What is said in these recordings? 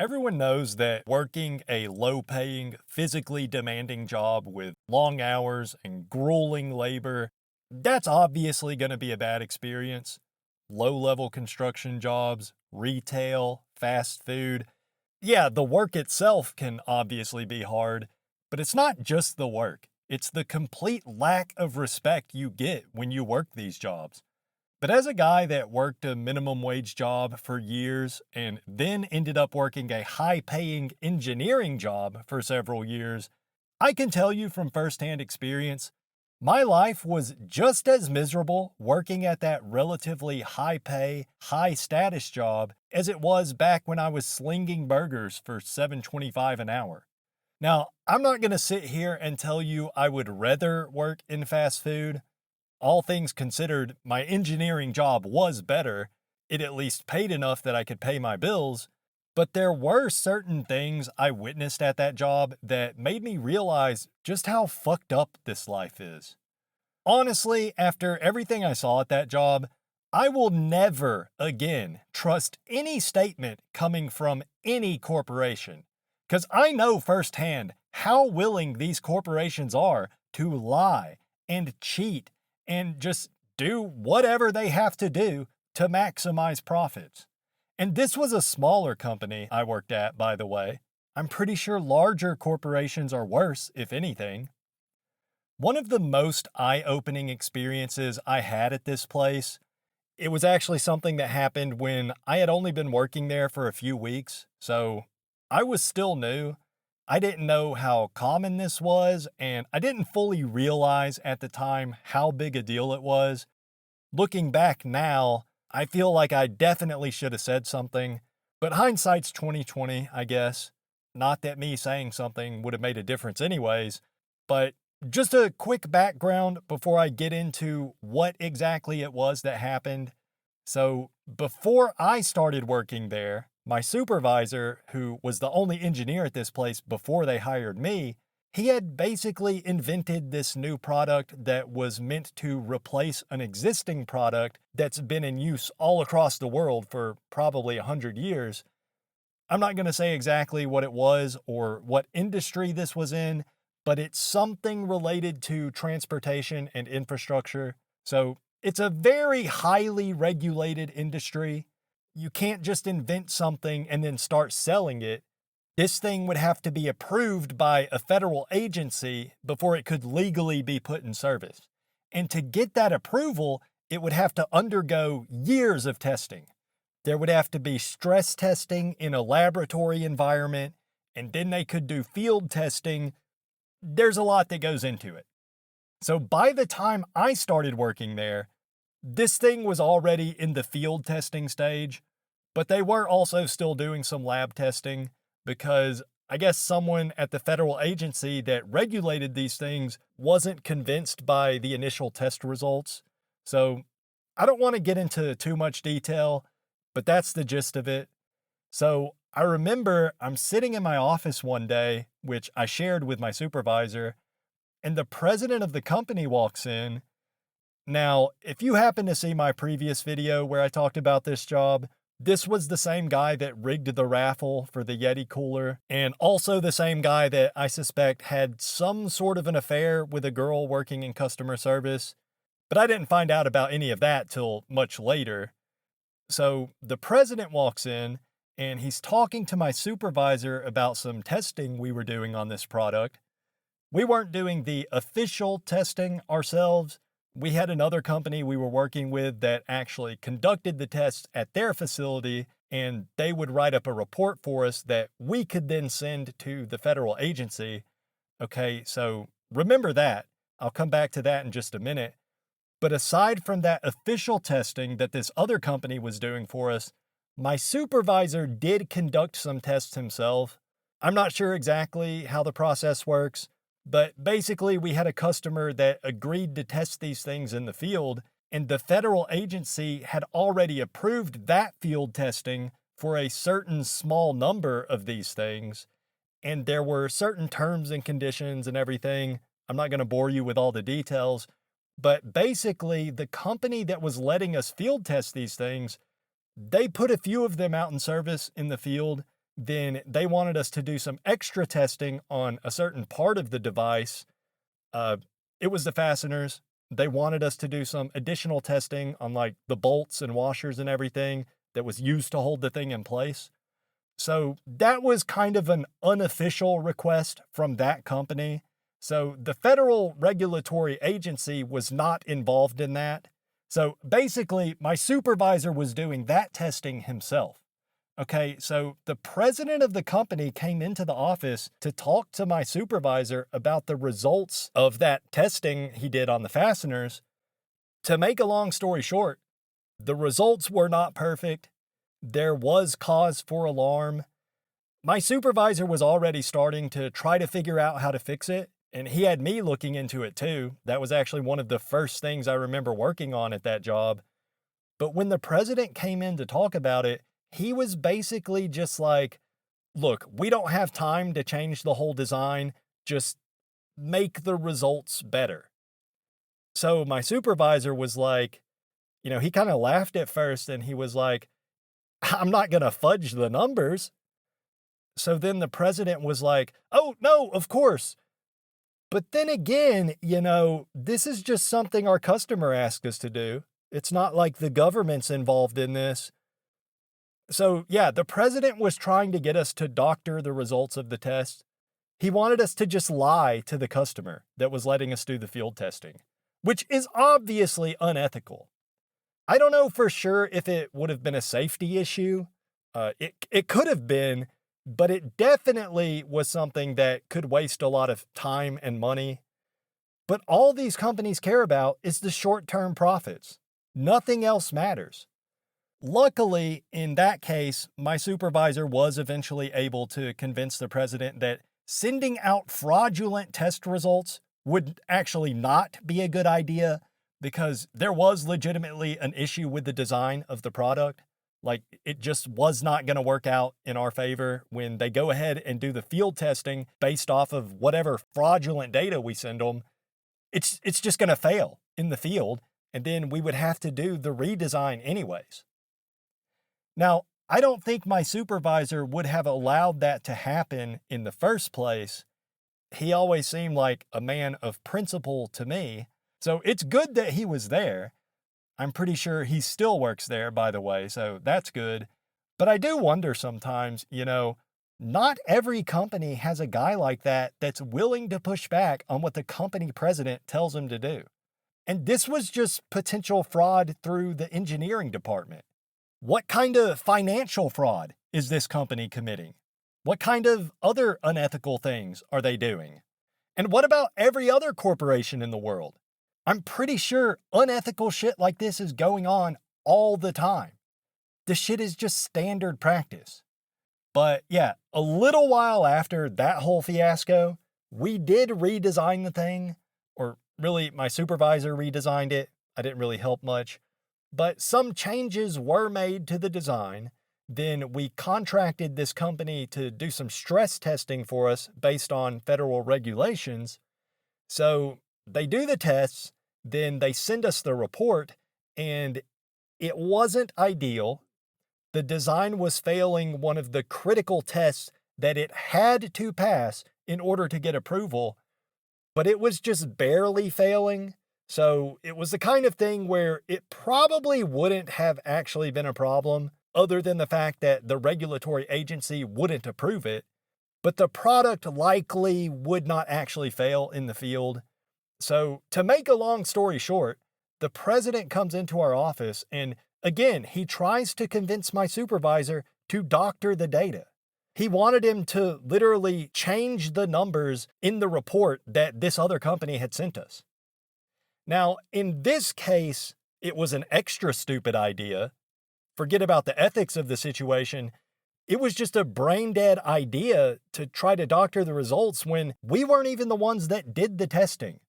Everyone knows that working a low paying, physically demanding job with long hours and grueling labor, that's obviously going to be a bad experience. Low level construction jobs, retail, fast food. Yeah, the work itself can obviously be hard, but it's not just the work. It's the complete lack of respect you get when you work these jobs. But as a guy that worked a minimum wage job for years and then ended up working a high paying engineering job for several years, I can tell you from firsthand experience, my life was just as miserable working at that relatively high pay, high status job as it was back when I was slinging burgers for $7.25 an hour. Now, I'm not going to sit here and tell you I would rather work in fast food. All things considered, my engineering job was better. It at least paid enough that I could pay my bills. But there were certain things I witnessed at that job that made me realize just how fucked up this life is. Honestly, after everything I saw at that job, I will never again trust any statement coming from any corporation. Because I know firsthand how willing these corporations are to lie and cheat and just do whatever they have to do to maximize profits. And this was a smaller company I worked at, by the way. I'm pretty sure larger corporations are worse, if anything. One of the most eye-opening experiences I had at this place, it was actually something that happened when I had only been working there for a few weeks, so I was still new. I didn't know how common this was, and I didn't fully realize at the time how big a deal it was. Looking back now, I feel like I definitely should have said something, but hindsight's 2020, I guess. Not that me saying something would have made a difference anyways, but just a quick background before I get into what exactly it was that happened. So, before I started working there, my supervisor, who was the only engineer at this place before they hired me, he had basically invented this new product that was meant to replace an existing product that's been in use all across the world for probably 100 years. I'm not going to say exactly what it was or what industry this was in, but it's something related to transportation and infrastructure. So it's a very highly regulated industry. You can't just invent something and then start selling it. This thing would have to be approved by a federal agency before it could legally be put in service. And to get that approval, it would have to undergo years of testing. There would have to be stress testing in a laboratory environment, and then they could do field testing. There's a lot that goes into it. So by the time I started working there, this thing was already in the field testing stage, but they were also still doing some lab testing because I guess someone at the federal agency that regulated these things wasn't convinced by the initial test results. So I don't want to get into too much detail, but that's the gist of it. So I remember I'm sitting in my office one day, which I shared with my supervisor, and the president of the company walks in. Now, if you happen to see my previous video where I talked about this job, this was the same guy that rigged the raffle for the Yeti cooler, and also the same guy that I suspect had some sort of an affair with a girl working in customer service. But I didn't find out about any of that till much later. So the president walks in, and he's talking to my supervisor about some testing we were doing on this product. We weren't doing the official testing ourselves. We had another company we were working with that actually conducted the tests at their facility, and they would write up a report for us that we could then send to the federal agency. Okay, so remember that. I'll come back to that in just a minute. But aside from that official testing that this other company was doing for us, my supervisor did conduct some tests himself. I'm not sure exactly how the process works, but basically we had a customer that agreed to test these things in the field, and the federal agency had already approved that field testing for a certain small number of these things. And there were certain terms and conditions and everything. I'm not going to bore you with all the details, but basically the company that was letting us field test these things, they put a few of them out in service in the field, then they wanted us to do some extra testing on a certain part of the device. Uh, it was the fasteners. They wanted us to do some additional testing on like the bolts and washers and everything that was used to hold the thing in place. So that was kind of an unofficial request from that company. So the federal regulatory agency was not involved in that. So basically, my supervisor was doing that testing himself. Okay, so the president of the company came into the office to talk to my supervisor about the results of that testing he did on the fasteners. To make a long story short, the results were not perfect. There was cause for alarm. My supervisor was already starting to try to figure out how to fix it, and he had me looking into it too. That was actually one of the first things I remember working on at that job. But when the president came in to talk about it, he was basically just like, look, we don't have time to change the whole design, just make the results better. So my supervisor was like, he kind of laughed at first and he was like, I'm not going to fudge the numbers. So then the president was like, oh, no, of course. But then again, this is just something our customer asked us to do. It's not like the government's involved in this. So yeah, the president was trying to get us to doctor the results of the test. He wanted us to just lie to the customer that was letting us do the field testing, which is obviously unethical. I don't know for sure if it would have been a safety issue. It could have been, but it definitely was something that could waste a lot of time and money. But all these companies care about is the short-term profits. Nothing else matters. Luckily, in that case, my supervisor was eventually able to convince the president that sending out fraudulent test results would actually not be a good idea because there was legitimately an issue with the design of the product. Like, it just was not going to work out in our favor when they go ahead and do the field testing based off of whatever fraudulent data we send them. It's just going to fail in the field, and then we would have to do the redesign anyways. Now, I don't think my supervisor would have allowed that to happen in the first place. He always seemed like a man of principle to me, so it's good that he was there. I'm pretty sure he still works there, by the way, so that's good. But I do wonder sometimes, not every company has a guy like that that's willing to push back on what the company president tells him to do. And this was just potential fraud through the engineering department. What kind of financial fraud is this company committing? What kind of other unethical things are they doing? And what about every other corporation in the world? I'm pretty sure unethical shit like this is going on all the time. This shit is just standard practice. But yeah, a little while after that whole fiasco, we did redesign the thing, or really my supervisor redesigned it. I didn't really help much. But some changes were made to the design. Then we contracted this company to do some stress testing for us based on federal regulations. So they do the tests, then they send us the report, and it wasn't ideal. The design was failing one of the critical tests that it had to pass in order to get approval, but it was just barely failing. So it was the kind of thing where it probably wouldn't have actually been a problem other than the fact that the regulatory agency wouldn't approve it, but the product likely would not actually fail in the field. So to make a long story short, the president comes into our office and again, he tries to convince my supervisor to doctor the data. He wanted him to literally change the numbers in the report that this other company had sent us. Now, in this case, it was an extra stupid idea. Forget about the ethics of the situation. It was just a brain-dead idea to try to doctor the results when we weren't even the ones that did the testing.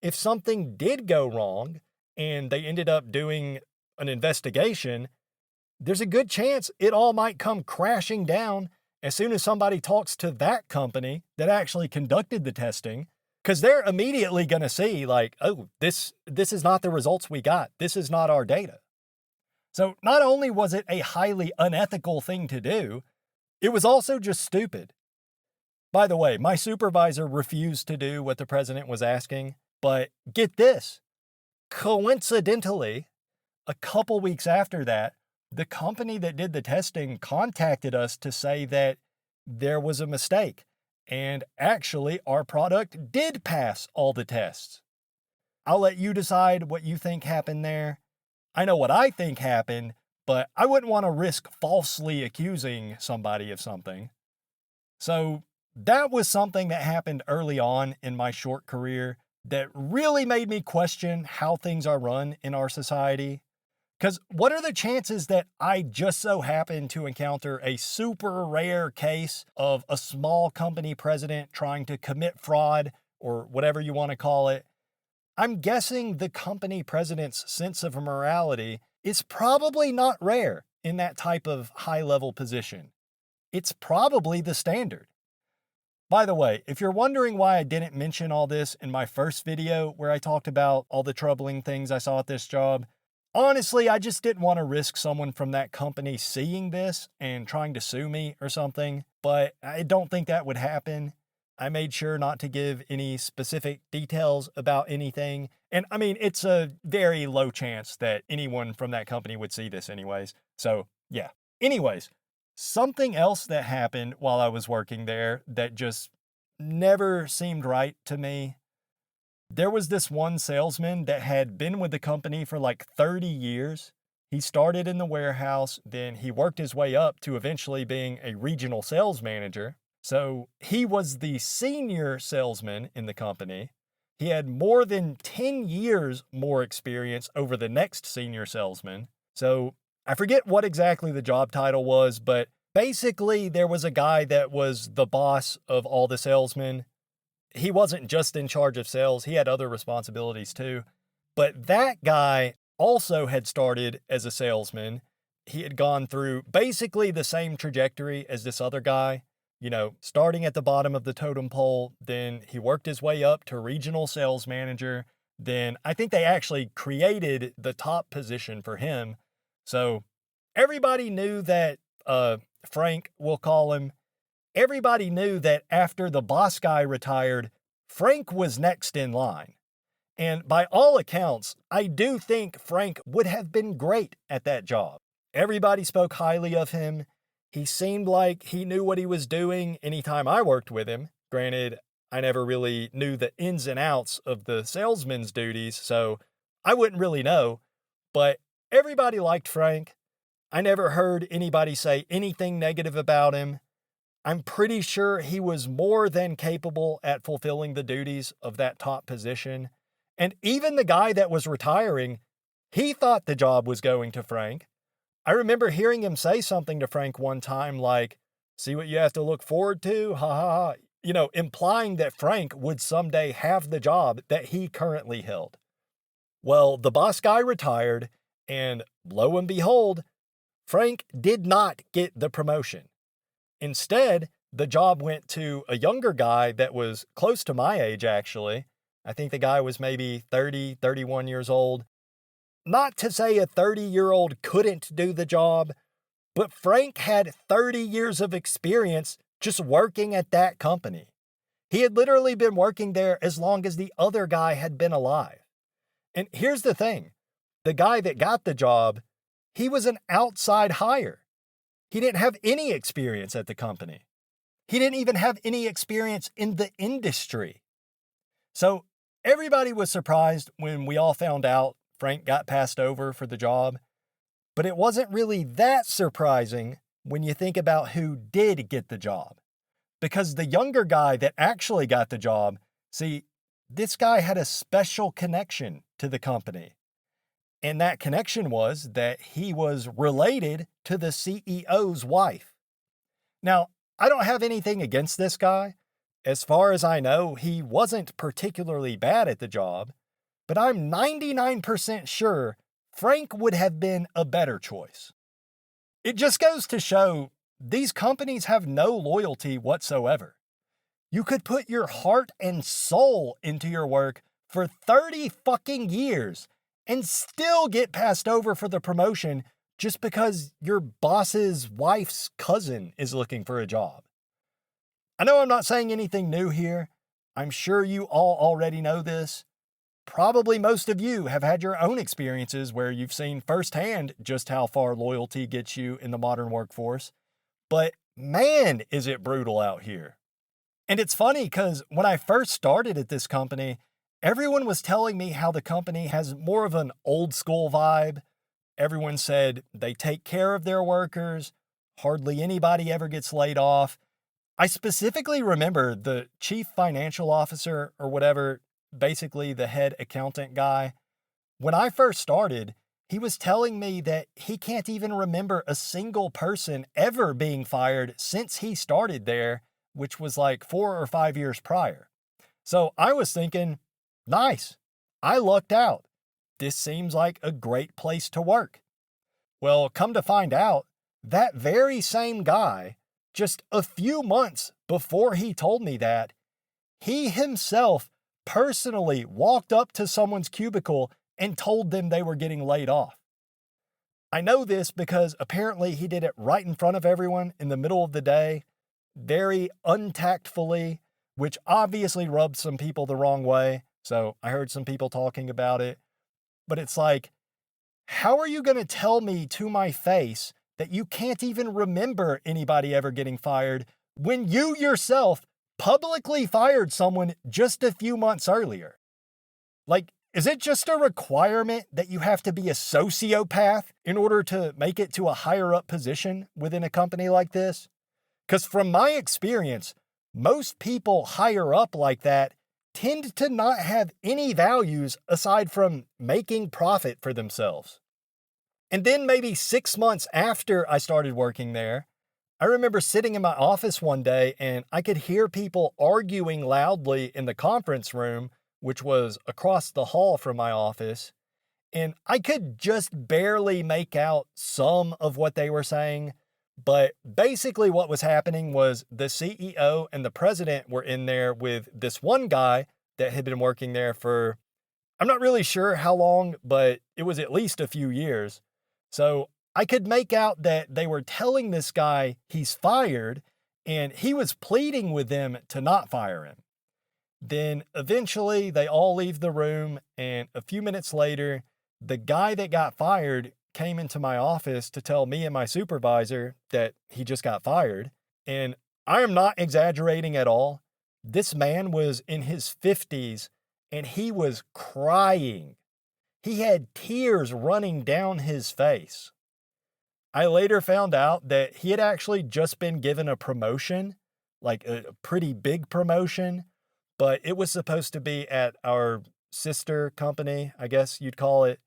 If something did go wrong and they ended up doing an investigation, there's a good chance it all might come crashing down as soon as somebody talks to that company that actually conducted the testing. Because they're immediately going to see like, oh, this is not the results we got. This is not our data. So not only was it a highly unethical thing to do, It was also just stupid. By the way, my supervisor refused to do what the president was asking, but get this. Coincidentally, a couple weeks after that, the company that did the testing contacted us to say that there was a mistake, and actually our product did pass all the tests. I'll let you decide what you think happened there. I know what I think happened, but I wouldn't want to risk falsely accusing somebody of something. So that was something that happened early on in my short career that really made me question how things are run in our society. Because what are the chances that I just so happen to encounter a super rare case of a small company president trying to commit fraud or whatever you want to call it? I'm guessing the company president's sense of morality is probably not rare in that type of high-level position. It's probably the standard. By the way, if you're wondering why I didn't mention all this in my first video where I talked about all the troubling things I saw at this job, honestly, I just didn't want to risk someone from that company seeing this and trying to sue me or something, but I don't think that would happen. I made sure not to give any specific details about anything. And I mean, it's a very low chance that anyone from that company would see this anyways. So yeah. Anyways, something else that happened while I was working there that just never seemed right to me. There was this one salesman that had been with the company for like 30 years. He started in the warehouse, then he worked his way up to eventually being a regional sales manager. So he was the senior salesman in the company. He had more than 10 years more experience over the next senior salesman. So I forget what exactly the job title was, but basically there was a guy that was the boss of all the salesmen. He wasn't just in charge of sales, he had other responsibilities too. But that guy also had started as a salesman. He had gone through basically the same trajectory as this other guy. You know, starting at the bottom of the totem pole, then he worked his way up to regional sales manager. Then I think they actually created the top position for him. So everybody knew that, Frank, we'll call him, everybody knew that after the boss guy retired, Frank was next in line. And by all accounts, I do think Frank would have been great at that job. Everybody spoke highly of him. He seemed like he knew what he was doing anytime I worked with him. Granted, I never really knew the ins and outs of the salesman's duties, so I wouldn't really know. But everybody liked Frank. I never heard anybody say anything negative about him. I'm pretty sure he was more than capable at fulfilling the duties of that top position. And even the guy that was retiring, he thought the job was going to Frank. I remember hearing him say something to Frank one time like, "See what you have to look forward to? Ha ha ha." You know, implying that Frank would someday have the job that he currently held. Well, the boss guy retired, and lo and behold, Frank did not get the promotion. Instead, the job went to a younger guy that was close to my age, actually. I think the guy was maybe 30, 31 years old. Not to say a 30-year-old couldn't do the job, but Frank had 30 years of experience just working at that company. He had literally been working there as long as the other guy had been alive. And here's the thing. The guy that got the job, he was an outside hire. He didn't have any experience at the company. He didn't even have any experience in the industry. So everybody was surprised when we all found out Frank got passed over for the job. But it wasn't really that surprising when you think about who did get the job. Because the younger guy that actually got the job, see, this guy had a special connection to the company. And that connection was that he was related to the CEO's wife. Now, I don't have anything against this guy. As far as I know, he wasn't particularly bad at the job, but I'm 99% sure Frank would have been a better choice. It just goes to show these companies have no loyalty whatsoever. You could put your heart and soul into your work for 30 fucking years and still get passed over for the promotion just because your boss's wife's cousin is looking for a job. I know I'm not saying anything new here. I'm sure you all already know this. Probably most of you have had your own experiences where you've seen firsthand just how far loyalty gets you in the modern workforce. But man, is it brutal out here. And it's funny because when I first started at this company, everyone was telling me how the company has more of an old school vibe. Everyone said they take care of their workers. Hardly anybody ever gets laid off. I specifically remember the chief financial officer or whatever, basically the head accountant guy. When I first started, he was telling me that he can't even remember a single person ever being fired since he started there, which was like 4 or 5 years prior. So I was thinking, nice, I lucked out. This seems like a great place to work. Well, come to find out, that very same guy, just a few months before he told me that, he himself personally walked up to someone's cubicle and told them they were getting laid off. I know this because apparently he did it right in front of everyone in the middle of the day, very untactfully, which obviously rubbed some people the wrong way. So I heard some people talking about it. But it's like, how are you going to tell me to my face that you can't even remember anybody ever getting fired when you yourself publicly fired someone just a few months earlier? Like, is it just a requirement that you have to be a sociopath in order to make it to a higher up position within a company like this? Because from my experience, most people higher up like that tend to not have any values aside from making profit for themselves. And then maybe 6 months after I started working there, I remember sitting in my office one day and I could hear people arguing loudly in the conference room, which was across the hall from my office. And I could just barely make out some of what they were saying. But basically what was happening was the CEO and the president were in there with this one guy that had been working there for, I'm not really sure how long, but it was at least a few years. So I could make out that they were telling this guy he's fired, and he was pleading with them to not fire him. Then eventually they all leave the room, and a few minutes later, the guy that got fired came into my office to tell me and my supervisor that he just got fired. And I am not exaggerating at all. This man was in his 50s and he was crying. He had tears running down his face. I later found out that he had actually just been given a promotion, like a pretty big promotion, but it was supposed to be at our sister company, I guess you'd call it.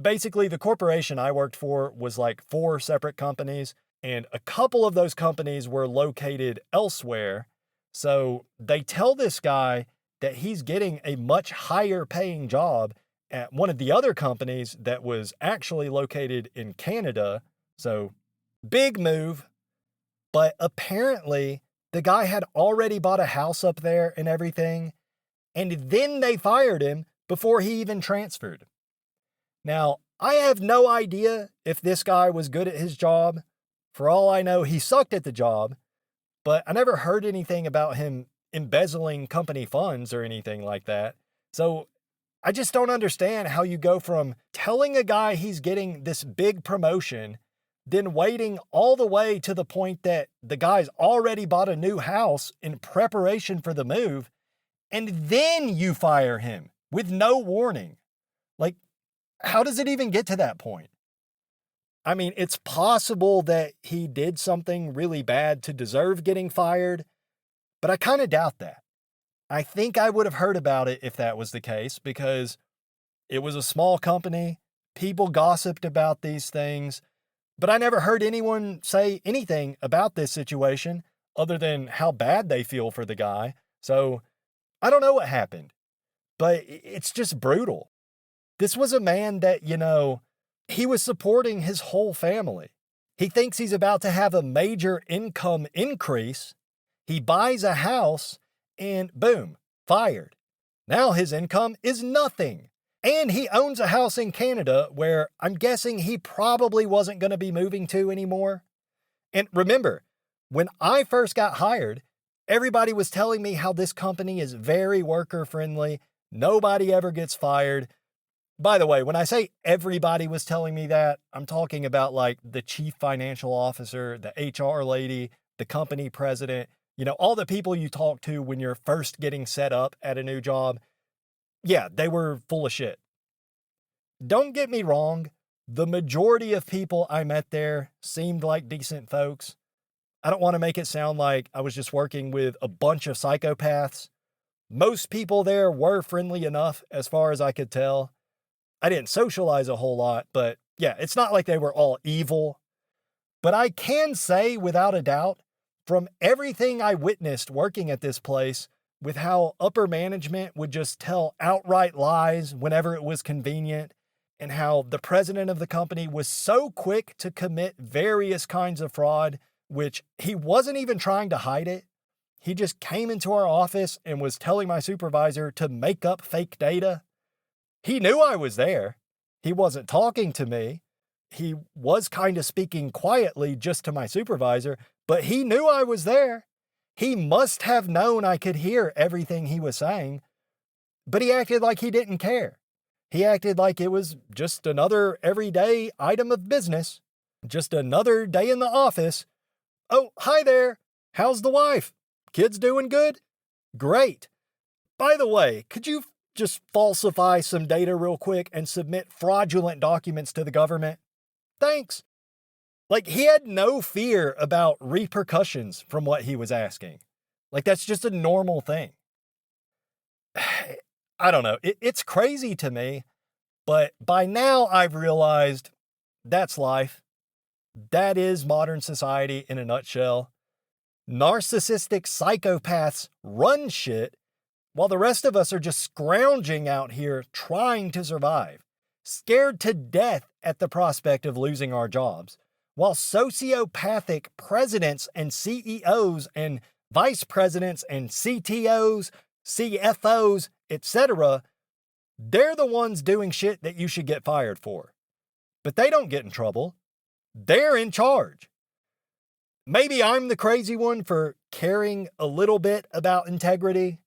Basically, the corporation I worked for was like 4 separate companies, and a couple of those companies were located elsewhere. So they tell this guy that he's getting a much higher paying job at one of the other companies that was actually located in Canada. So big move. But apparently the guy had already bought a house up there and everything. And then they fired him before he even transferred. Now, I have no idea if this guy was good at his job. For all I know, he sucked at the job, but I never heard anything about him embezzling company funds or anything like that. So I just don't understand how you go from telling a guy he's getting this big promotion, then waiting all the way to the point that the guy's already bought a new house in preparation for the move, and then you fire him with no warning. Like, how does it even get to that point? I mean, it's possible that he did something really bad to deserve getting fired, but I kind of doubt that. I think I would have heard about it if that was the case, because it was a small company. People gossiped about these things, but I never heard anyone say anything about this situation other than how bad they feel for the guy. So I don't know what happened, but it's just brutal. This was a man that, he was supporting his whole family. He thinks he's about to have a major income increase. He buys a house and boom, fired. Now his income is nothing. And he owns a house in Canada where I'm guessing he probably wasn't going to be moving to anymore. And remember, when I first got hired, everybody was telling me how this company is very worker friendly. Nobody ever gets fired. By the way, when I say everybody was telling me that, I'm talking about like the chief financial officer, the HR lady, the company president, all the people you talk to when you're first getting set up at a new job. Yeah, they were full of shit. Don't get me wrong, the majority of people I met there seemed like decent folks. I don't want to make it sound like I was just working with a bunch of psychopaths. Most people there were friendly enough as far as I could tell. I didn't socialize a whole lot, but yeah, it's not like they were all evil. But I can say without a doubt, from everything I witnessed working at this place, with how upper management would just tell outright lies whenever it was convenient, and how the president of the company was so quick to commit various kinds of fraud, which he wasn't even trying to hide it. He just came into our office and was telling my supervisor to make up fake data. He knew I was there. He wasn't talking to me. He was kind of speaking quietly just to my supervisor, but he knew I was there. He must have known I could hear everything he was saying, but he acted like he didn't care. He acted like it was just another everyday item of business, just another day in the office. Oh, hi there. How's the wife? Kids doing good? Great. By the way, could you just falsify some data real quick and submit fraudulent documents to the government? Thanks. Like, he had no fear about repercussions from what he was asking. Like, that's just a normal thing. I don't know. It's crazy to me, but by now I've realized that's life. That is modern society in a nutshell. Narcissistic psychopaths run shit, while the rest of us are just scrounging out here trying to survive, scared to death at the prospect of losing our jobs, while sociopathic presidents and CEOs and vice presidents and CTOs, CFOs, etc., they're the ones doing shit that you should get fired for. But they don't get in trouble. They're in charge. Maybe I'm the crazy one for caring a little bit about integrity.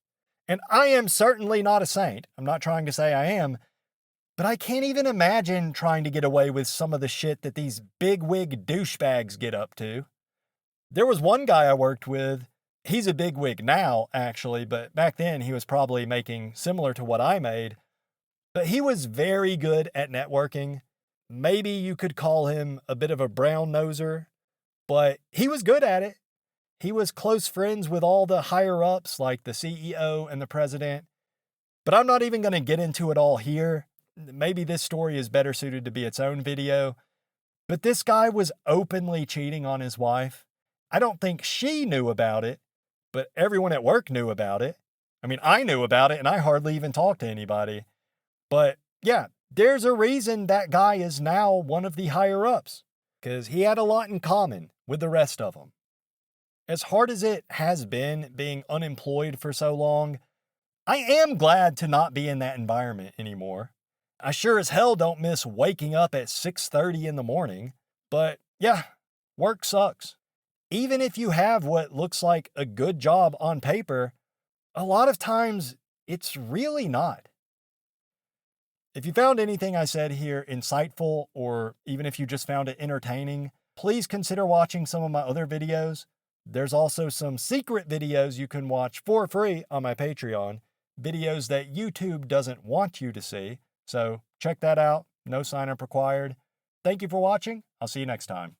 And I am certainly not a saint. I'm not trying to say I am. But I can't even imagine trying to get away with some of the shit that these bigwig douchebags get up to. There was one guy I worked with. He's a bigwig now, actually, but back then he was probably making similar to what I made. But he was very good at networking. Maybe you could call him a bit of a brown noser, but he was good at it. He was close friends with all the higher ups like the CEO and the president. But I'm not even going to get into it all here. Maybe this story is better suited to be its own video. But this guy was openly cheating on his wife. I don't think she knew about it, but everyone at work knew about it. I mean, I knew about it and I hardly even talked to anybody. But yeah, there's a reason that guy is now one of the higher ups, because he had a lot in common with the rest of them. As hard as it has been being unemployed for so long, I am glad to not be in that environment anymore. I sure as hell don't miss waking up at 6:30 in the morning, but yeah, work sucks. Even if you have what looks like a good job on paper, a lot of times it's really not. If you found anything I said here insightful, or even if you just found it entertaining, please consider watching some of my other videos. There's also some secret videos you can watch for free on my Patreon, videos that YouTube doesn't want you to see. So check that out. No sign up required. Thank you for watching. I'll see you next time.